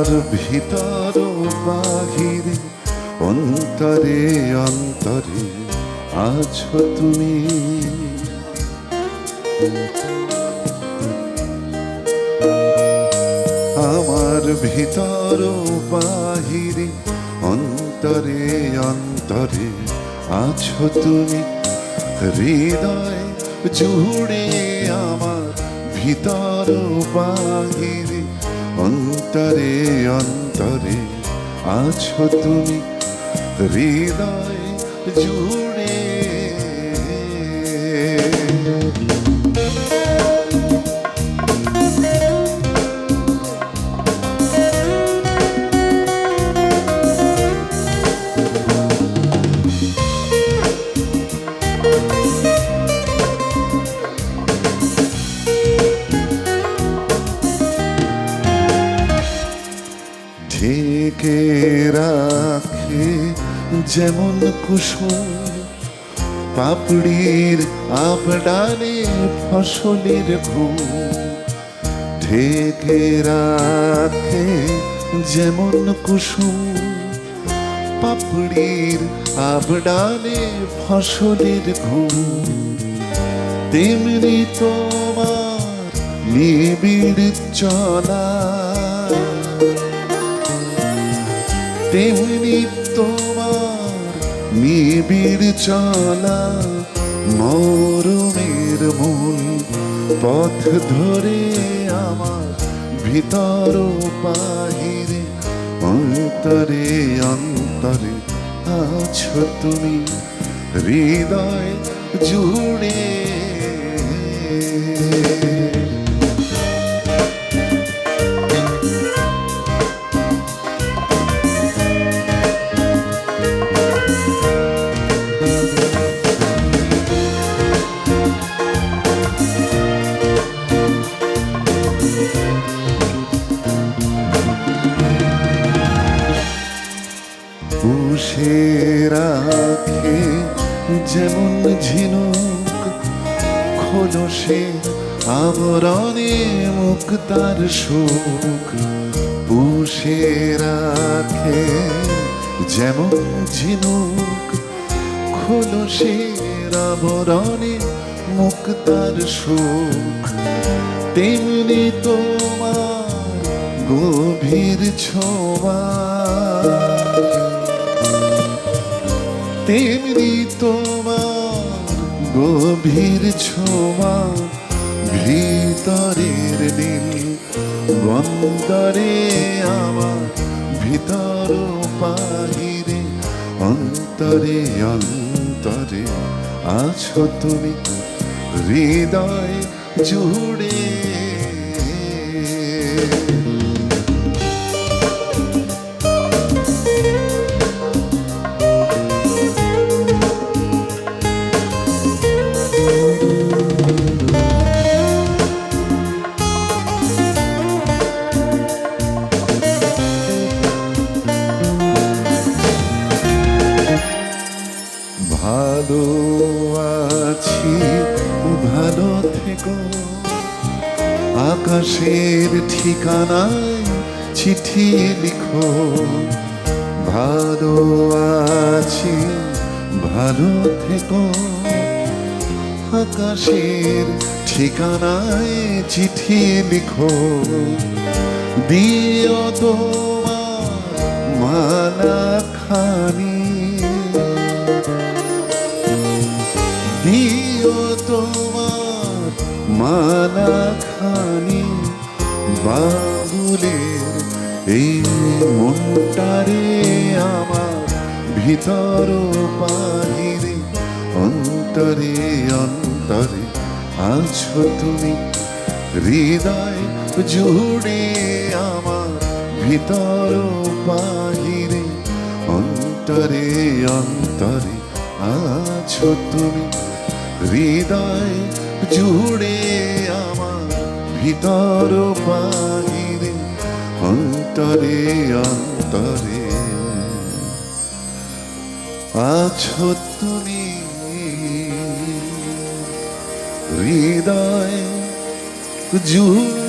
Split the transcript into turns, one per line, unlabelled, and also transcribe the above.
আমার ভিতর বাহিরে অন্তরে অন্তরে আছো তুমি। আমার ভিতর বাহিরে অন্তরে অন্তরে আছো তুমি। হৃদয় জুড়ে আমার ভিতর বাহিরে অন্তরে অন্তরে আছো তুমি। হৃদয় জুড়ে ঢেকে রাখে যেমন কুসুম পাপড়ির আবডালে ফসলের ঘুম। ঢেকে রাখে যেমন কুসুম পাপড়ির আবডালে ফসলের ঘুম। তেমনি তোমার নিবিড় চলা, তেমনি তোমার নিবিড় চলা। মরমের মূল পথ ধরে আমার ভিতর বাহিরে অন্তরে অন্তরে আছো তুমি। হৃদয় জুড়ে পুষে রাখে যেমন ঝিনুক খোলসের আবরণে মুক্তার সুখ। পুষে রাখে যেমন ঝিনুক খোলসের আবরণে মুক্তার সুখ। তেমনি তোমার গভীর ছোঁয়া, তেমনি তোমার গভীর ছোঁয়া। ভিতরের নীল বন্দরে আমার ভিতর বাহিরে অন্তরে অন্তরে আছো তুমি। হৃদয় জুড়ে ভালো আছি ভালো থেকো। আকাশের ঠিকানায় চিঠি লিখো। ভালো আছি ভালো থেকো। আকাশের ঠিকানায় চিঠি লিখো। দিও তোমার মালা খানি, দিও তোমার মালা খানি। বাবুলের এই মনটারে আমার ভিতর বাহিরে অন্তরে অন্তরে আছো তুমি। হৃদয় জুড়ে আমার ভিতর বাহিরে অন্তরে অন্তরে আছো তুমি। হৃদয় জুড়ে আমার ভিতর বাহিরে অন্তরে অন্তরে আছো তুমি। হৃদয় জুড়ে